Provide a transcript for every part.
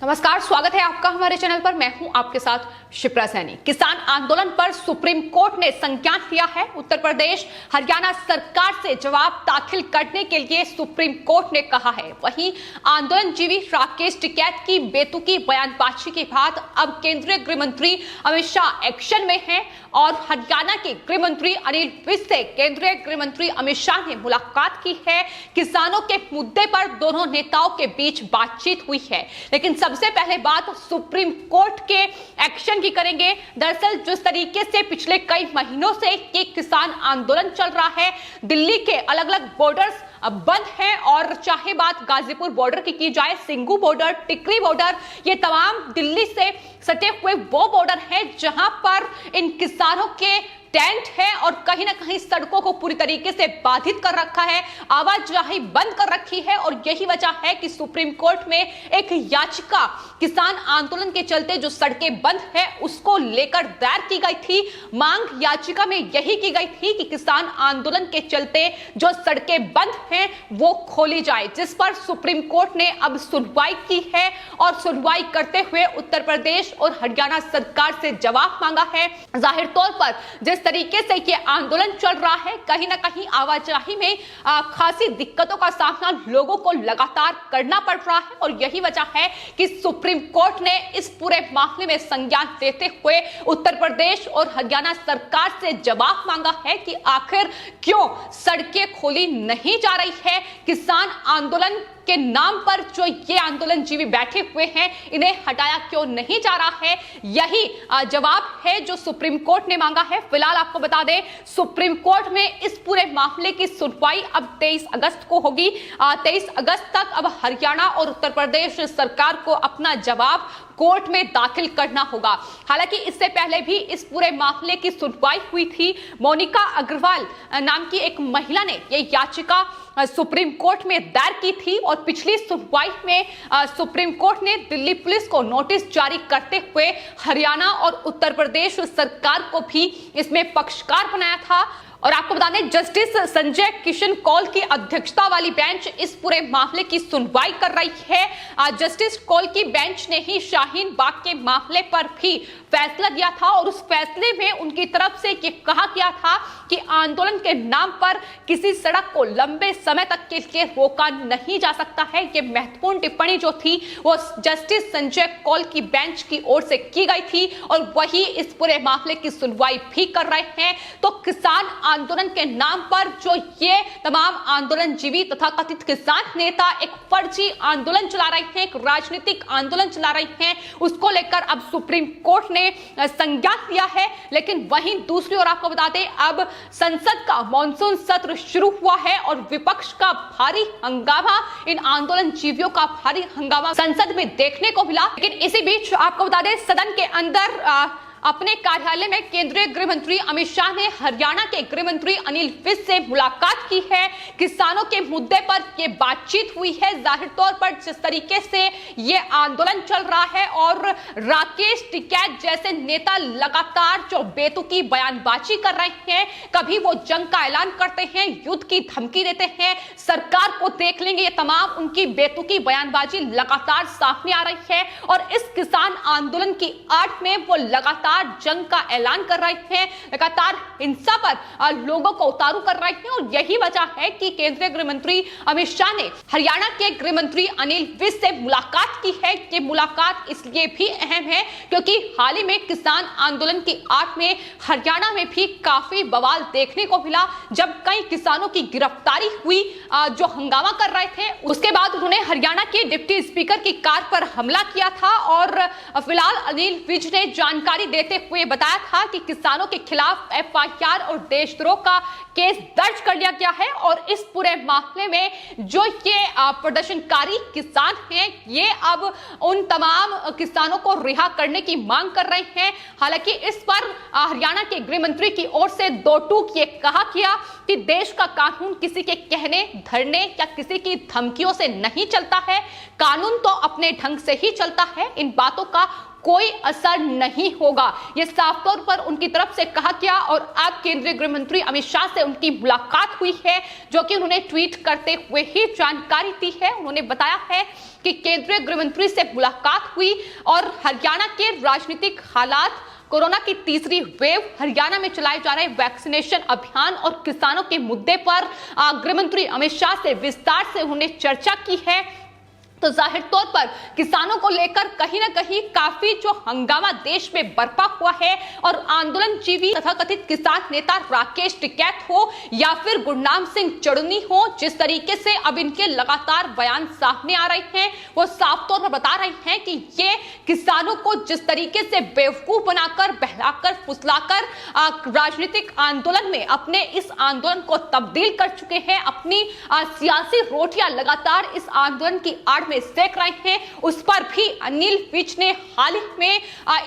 नमस्कार, स्वागत है आपका हमारे चैनल पर। मैं हूं आपके साथ शिप्रा सैनी। किसान आंदोलन पर सुप्रीम कोर्ट ने संज्ञान लिया है। उत्तर प्रदेश हरियाणा सरकार से जवाब दाखिल करने के लिए सुप्रीम कोर्ट ने कहा है। वहीं आंदोलनजीवी राकेश टिकैत की बेतुकी बयानबाजी के बाद अब केंद्रीय गृह मंत्री अमित शाह एक्शन में हैं और हरियाणा के गृह मंत्री अनिल विज से केंद्रीय गृह मंत्री अमित शाह ने मुलाकात की है। किसानों के मुद्दे पर दोनों नेताओं के बीच बातचीत हुई है, लेकिन सबसे पहले बात सुप्रीम कोर्ट के एक्शन की करेंगे। दरअसल जिस तरीके से पिछले कई महीनों से ये किसान आंदोलन चल रहा है, दिल्ली के अलग अलग बॉर्डर्स बंद हैं और चाहे बात गाजीपुर बॉर्डर की जाए, सिंगू बॉर्डर, टिकरी बॉर्डर, ये तमाम दिल्ली से सटे हुए वो बॉर्डर हैं जहां पर इन किसानों के टेंट है और कहीं ना कहीं सड़कों को पूरी तरीके से बाधित कर रखा है, आवाजाही बंद कर रखी है। और यही वजह है कि सुप्रीम कोर्ट में एक याचिका किसान आंदोलन के चलते जो सड़कें बंद है उसको लेकर दायर की गई थी। मांग याचिका में यही की गई थी कि किसान आंदोलन के चलते जो सड़कें बंद हैं वो खोली जाए, जिस पर सुप्रीम कोर्ट ने अब सुनवाई की है और सुनवाई करते हुए उत्तर प्रदेश और हरियाणा सरकार से जवाब मांगा है। जाहिर तौर पर जिस तरीके से ये आंदोलन चल रहा है, कहीं ना कहीं आवाजाही में खासी दिक्कतों का सामना लोगों को लगातार करना पड़ रहा है और यही वजह है कि सुप्रीम कोर्ट ने इस पूरे मामले में संज्ञान लेते हुए उत्तर प्रदेश और हरियाणा सरकार से जवाब मांगा है कि आखिर क्यों सड़कें खोली नहीं जा रही है। किसान आंदोलन के नाम पर जो ये आंदोलनजीवी बैठे हुए हैं, इन्हें हटाया क्यों नहीं जा रहा है, यही जवाब है जो सुप्रीम कोर्ट ने मांगा है। फिलहाल आपको बता दें, सुप्रीम कोर्ट में इस पूरे मामले की सुनवाई अब 23 अगस्त को होगी। 23 अगस्त तक अब हरियाणा और उत्तर प्रदेश सरकार को अपना जवाब कोर्ट में दाखिल करना होगा। हालांकि इससे पहले भी इस पूरे मामले की सुनवाई हुई थी। मोनिका अग्रवाल नाम की एक महिला ने यह याचिका सुप्रीम कोर्ट में दायर की थी और पिछली सुनवाई में सुप्रीम कोर्ट ने दिल्ली पुलिस को नोटिस जारी करते हुए हरियाणा और उत्तर प्रदेश सरकार को भी इसमें पक्षकार बनाया था। और आपको बता दें, जस्टिस संजय किशन कौल की अध्यक्षता वाली बेंच इस पूरे मामले की सुनवाई कर रही है। जस्टिस कौल की बेंच ने ही शाहीन बाग के मामले पर भी फैसला दिया था और उस फैसले में उनकी तरफ से ये कहा गया था कि आंदोलन के नाम पर किसी सड़क को लंबे समय तक के लिए रोका नहीं जा सकता है। ये महत्वपूर्ण टिप्पणी जो थी वो जस्टिस संजय कौल की बेंच की ओर से की गई थी और वही इस पूरे मामले की सुनवाई भी कर रहे हैं। तो किसान आंदोलन के नाम पर जो ये तमाम आंदोलनजीवी तथा कथित किसान नेता एक फर्जी आंदोलन चला रहे हैं, एक राजनीतिक आंदोलन चला रहे हैं, उसको लेकर अब सुप्रीम कोर्ट ने संज्ञान लिया है। लेकिन वहीं दूसरी ओर आपको बता दें, अब संसद का मॉनसून सत्र शुरू हुआ है और विपक्ष का भारी हंगामा, इन आंदोलनजीवियों का भारी हंगामा संसद में देखने को मिला। लेकिन इसी बीच आपको बता दें, सदन के अंदर अपने कार्यालय में केंद्रीय गृह मंत्री अमित शाह ने हरियाणा के गृह मंत्री अनिल विज से मुलाकात की है। किसानों के मुद्दे पर यह बातचीत हुई है। जाहिर तौर पर जिस तरीके से यह आंदोलन चल रहा है और राकेश टिकैत जैसे नेता लगातार जो बेतुकी बयानबाजी कर रहे हैं, कभी वो जंग का ऐलान करते हैं, युद्ध की धमकी देते हैं, सरकार को देख लेंगे, ये तमाम उनकी बेतुकी बयानबाजी लगातार सामने आ रही है। और इस किसान आंदोलन की आड़ में वो लगातार जंग का ऐलान कर रहे हैं, लगातार हिंसा पर लोगों को उतारू कर रहे हैं। और यही वजह है कि केंद्रीय गृह मंत्री अमित शाह ने हरियाणा के गृह मंत्री अनिल विज से मुलाकात की है। ये मुलाकात इसलिए भी अहम है क्योंकि हाल ही में किसान आंदोलन की आड़ में हरियाणा में भी काफी बवाल देखने को मिला, जब कई किसानों की गिरफ्तारी हुई जो हंगामा कर रहे थे। उसके बाद उन्होंने हरियाणा के डिप्टी स्पीकर की कार पर हमला किया था और फिलहाल अनिल विज ने जानकारी देते हुए बताया था कि किसानों के खिलाफ एफआईआर और देशद्रोह का केस दर्ज कर लिया गया है और इस पूरे मामले में जो ये प्रदर्शनकारी किसान हैं, ये अब उन तमाम किसानों को रिहा करने की मांग कर रहे हैं। हालांकि इस पर हरियाणा के गृह मंत्री की ओर से दो टूक ये कहा गया कि देश का कानून किसी के कहने, धरने या किसी की धमकियों से नहीं चलता है, कानून तो अपने ढंग से ही चलता है। इन बातों का कोई असर नहीं होगा, यह साफ तौर पर उनकी तरफ से कहा गया। और अब केंद्रीय गृह मंत्री अमित शाह से उनकी मुलाकात हुई है, जो कि उन्होंने ट्वीट करते हुए ही जानकारी दी है। उन्होंने बताया है कि केंद्रीय गृह मंत्री से मुलाकात हुई और हरियाणा के राजनीतिक हालात, कोरोना की तीसरी वेव, हरियाणा में चलाए जा रहे वैक्सीनेशन अभियान और किसानों के मुद्दे पर गृह मंत्री अमित शाह से विस्तार से उन्होंने चर्चा की है। तो जाहिर तौर पर किसानों को लेकर कहीं ना कहीं काफी जो हंगामा देश में बरपा हुआ है और आंदोलनजीवी तथा कथित किसान नेता राकेश टिकैत हो या फिर गुरनाम सिंह चढ़नी हो, जिस तरीके से अब इनके लगातार बयान सामने आ रहे हैं, वो साफ तौर पर बता रहे हैं कि ये किसानों को जिस तरीके से बेवकूफ बनाकर, बहलाकर, फुसलाकर राजनीतिक आंदोलन में अपने इस आंदोलन को तब्दील कर चुके हैं, अपनी सियासी रोटियां लगातार इस आंदोलन की आड़ में सेक रहे हैं, उस पर भी अनिल विज ने हाल ही में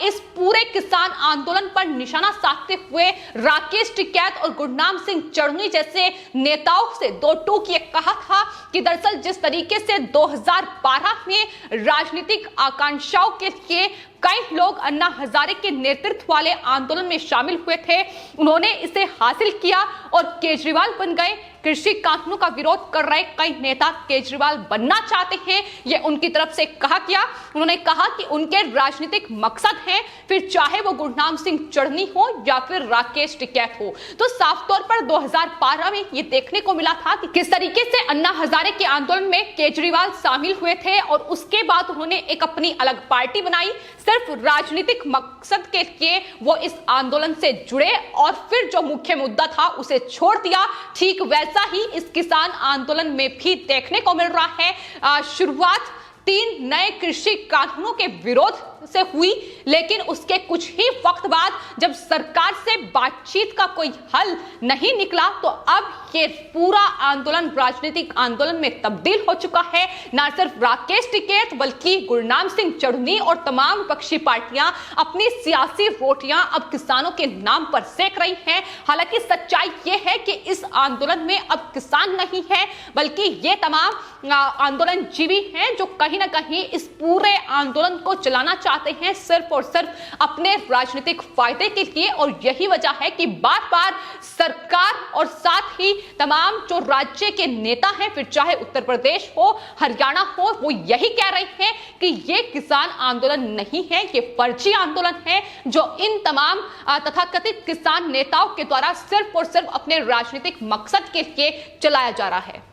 इस पूरे किसान आंदोलन पर निशाना साधते हुए राकेश टिकैत और गुरनाम सिंह चढ़नी जैसे नेताओं से दो टूक ये कहा था कि दरअसल जिस तरीके से 2012 में राजनीतिक आकांक्षाओं के लिए कई लोग अन्ना हजारे के नेतृत्व वाले आंदोलन में शामिल हुए थे, उन्होंने इसे हासिल किया और केजरीवाल बन गए। कृषि कानूनों का विरोध कर रहे कई नेता केजरीवाल बनना चाहते हैं, ये उनकी तरफ से कहा गया। उन्होंने कहा कि उनके राजनीतिक मकसद हैं, फिर चाहे वो गुरनाम सिंह चढ़नी हो या फिर राकेश टिकैत हो। तो साफ तौर पर 2012 में ये देखने को मिला था कि किस तरीके से अन्ना हजारे के आंदोलन में केजरीवाल शामिल हुए थे और उसके बाद उन्होंने एक अपनी अलग पार्टी बनाई, सिर्फ राजनीतिक मकसद के लिए वो इस आंदोलन से जुड़े और फिर जो मुख्य मुद्दा था उसे छोड़ दिया। ठीक वैसा ही इस किसान आंदोलन में भी देखने को मिल रहा है। शुरुआत 3 नए कृषि कानूनों के विरोध से हुई, लेकिन उसके कुछ ही वक्त बाद जब सरकार से बातचीत का कोई हल नहीं निकला, तो अब ये पूरा आंदोलन राजनीतिक आंदोलन में तब्दील हो चुका है। न सिर्फ राकेश टिकैत बल्कि गुरनाम सिंह चढ़नी और तमाम विपक्षी पार्टियां अपनी सियासी रोटियां अब किसानों के नाम पर सेक रही हैं। हालांकि सच्चाई ये है कि इस आंदोलन में अब किसान नहीं है, बल्कि ये तमाम आंदोलनजीवी हैं जो कहीं ना कहीं इस पूरे आंदोलन को चलाना चाहते हैं सिर्फ और सिर्फ अपने राजनीतिक फायदे के लिए। और यही वजह है कि बार बार सरकार और साथ ही तमाम जो राज्य के नेता हैं, फिर चाहे उत्तर प्रदेश हो, हरियाणा हो, वो यही कह रहे हैं कि ये किसान आंदोलन नहीं है, ये फर्जी आंदोलन है जो इन तमाम तथाकथित किसान नेताओं के द्वारा सिर्फ और सिर्फ अपने राजनीतिक मकसद के लिए चलाया जा रहा है।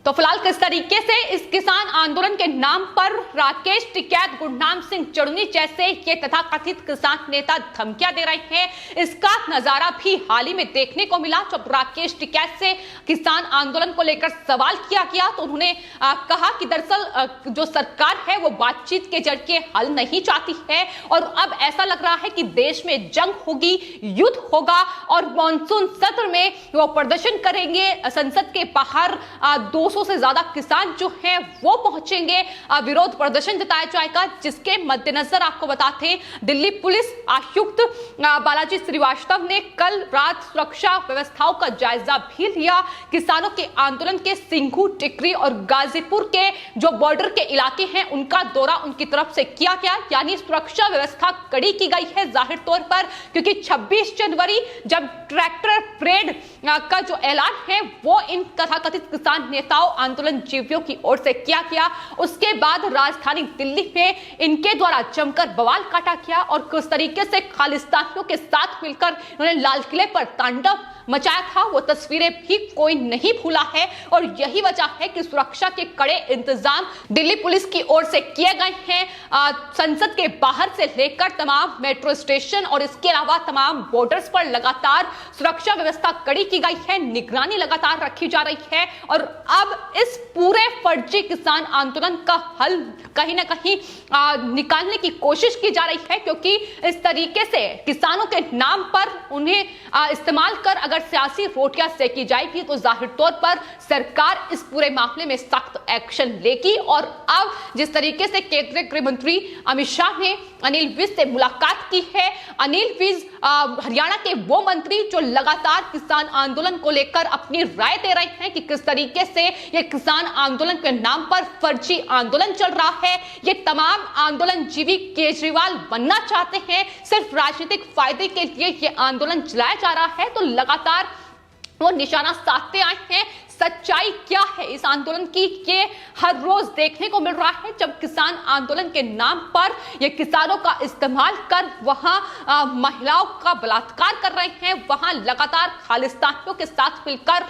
तो फिलहाल किस तरीके से इस किसान आंदोलन के नाम पर राकेश टिकैत, गुरनाम सिंह चढ़नी जैसे ये तथाकथित किसान नेता धमकियां दे रहे हैं, इसका नजारा भी हाल ही में देखने को मिला। जब राकेश टिकैत से किसान आंदोलन को लेकर सवाल किया गया तो उन्होंने कहा कि दरअसल जो सरकार है वो बातचीत के जरिए हल नहीं चाहती है और अब ऐसा लग रहा है कि देश में जंग होगी, युद्ध होगा और मॉनसून सत्र में वो प्रदर्शन करेंगे। संसद के बाहर 200 से ज्यादा किसान जो हैं वो पहुंचेंगे, विरोध प्रदर्शन जताया जाएगा, जिसके मद्देनजर आपको बताते हैं दिल्ली पुलिस आयुक्त बालाजी श्रीवास्तव ने कल रात सुरक्षा व्यवस्थाओं का जायजा भी लिया। किसानों के आंदोलन के सिंघू, टिकरी और गाजीपुर के जो बॉर्डर के इलाके हैं उनका दौरा उनकी तरफ से किया गया, यानी सुरक्षा व्यवस्था कड़ी की गई है जाहिर तौर पर, क्योंकि 26 जनवरी जब ट्रैक्टर परेड का जो ऐलान है वो इन तथाकथित किसान नेताओं आंदोलन जीवियों की ओर से किया गया, उसके बाद राजधानी दिल्ली में इनके द्वारा जमकर बवाल काटा गया और किस तरीके से खालिस्तानियों के साथ मिलकर उन्होंने लाल किले पर तांडव मचाया था, वो तस्वीरें भी कोई नहीं भूला है। और यही वजह है कि सुरक्षा के कड़े इंतजाम दिल्ली पुलिस की ओर से किए गए हैं। संसद के बाहर से लेकर तमाम मेट्रो स्टेशन और इसके अलावा तमाम बॉर्डर्स पर लगातार सुरक्षा व्यवस्था कड़ी की गई है, निगरानी लगातार रखी जा रही है और अब इस पूरे फर्जी किसान आंदोलन का हल कहीं ना कहीं निकालने की कोशिश की जा रही है, क्योंकि इस तरीके से किसानों के नाम पर उन्हें इस्तेमाल कर अगर सियासी रोटियां सेकी जाएगी तो जाहिर तौर पर सरकार इस पूरे मामले में सख्त एक्शन लेगी। और अब जिस तरीके से केंद्रीय गृह मंत्री अमित शाह ने अनिल विज से मुलाकात की है, अनिल विज हरियाणा के वो मंत्री जो लगातार किसान आंदोलन को लेकर अपनी राय दे रहे हैं कि किस तरीके से ये किसान आंदोलन के नाम पर फर्जी आंदोलन चल रहा है। ये तमाम आंदोलनजीवी केजरीवाल बनना चाहते हैं, सिर्फ राजनीतिक फायदे के लिए ये आंदोलन चलाया जा रहा है। तो लगातार वो निशाना साधते आए हैं। सच्चाई क्या है इस आंदोलन की, ये हर रोज देखने को मिल रहा है। जब किसान आंदोलन के नाम पर ये किसानों का इस्तेमाल कर वहां महिलाओं का बलात्कार कर रहे हैं, वहां लगातार खालिस्तानियों के साथ मिलकर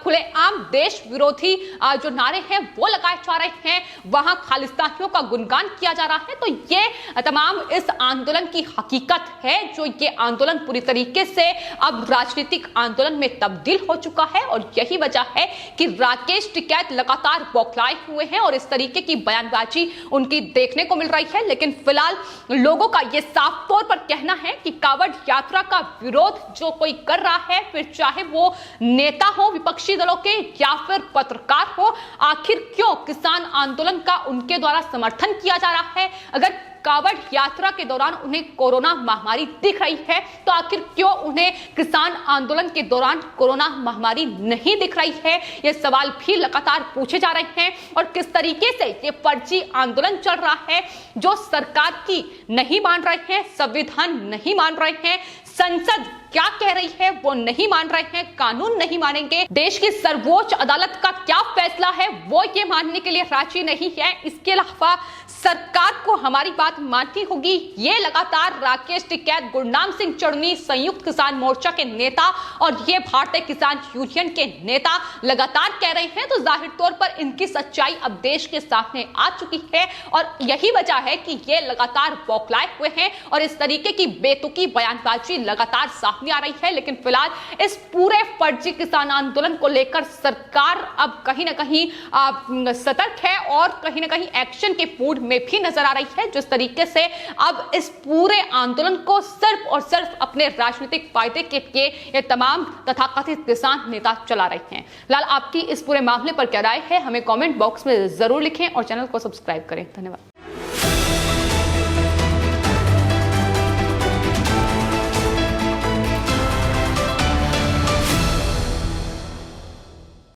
खुलेआम देश विरोधी जो नारे हैं वो लगाए जा रहे हैं, वहां खालिस्तानियों का गुणगान किया जा रहा है। तो ये तमाम इस आंदोलन की हकीकत है, जो ये आंदोलन पूरी तरीके से अब राजनीतिक आंदोलन में तब्दील हो चुका है। और यही वजह है कि राकेश टिकैत लगातार बौखलाए हुए हैं और इस तरीके की बयानबाजी उनकी देखने को मिल रही है। लेकिन फिलहाल लोगों का यह साफ तौर पर कहना है कि कांवड़ यात्रा का विरोध जो कोई कर रहा है, फिर चाहे वो नेता हो विपक्षी दलों के या फिर पत्रकार हो, आखिर क्यों किसान आंदोलन का उनके द्वारा समर्थन किया जा रहा है? अगर कांवड़ यात्रा के दौरान उन्हें कोरोना महामारी दिख रही है, तो आखिर क्यों उन्हें किसान आंदोलन के दौरान कोरोना महामारी नहीं दिख रही है? ये सवाल भी लगातार पूछे जा रहे हैं। और किस तरीके से ये फर्जी आंदोलन चल रहा है, जो सरकार की नहीं मान रहे हैं, संविधान नहीं मान रहे हैं, संसद क्या कह रही है वो नहीं मान रहे हैं, कानून नहीं मानेंगे, देश की सर्वोच्च अदालत का क्या फैसला है वो ये मानने के लिए राजी नहीं है। इसके अलावा सरकार को हमारी बात माननी होगी, ये लगातार राकेश टिकैत, गुरनाम सिंह चढ़नी, संयुक्त किसान मोर्चा के नेता और ये भारतीय किसान यूनियन के नेता लगातार कह रहे हैं। तो जाहिर तौर पर इनकी सच्चाई अब देश के सामने आ चुकी है और यही वजह है कि ये लगातार बौखलाए हुए हैं और इस तरीके की बेतुकी बयानबाजी लगातार सामने आ रही है। लेकिन फिलहाल इस पूरे फर्जी किसान आंदोलन को लेकर सरकार अब कहीं ना कहीं सतर्क है और कहीं ना कहीं एक्शन के मूड में भी नजर आ रही है। जिस तरीके से अब इस पूरे आंदोलन को सिर्फ और सिर्फ अपने राजनीतिक फायदे के लिए ये तमाम तथाकथित किसान नेता चला रहे हैं। फिलहाल आपकी इस पूरे मामले पर क्या राय है, हमें कमेंट बॉक्स में जरूर लिखें और चैनल को सब्सक्राइब करें। धन्यवाद।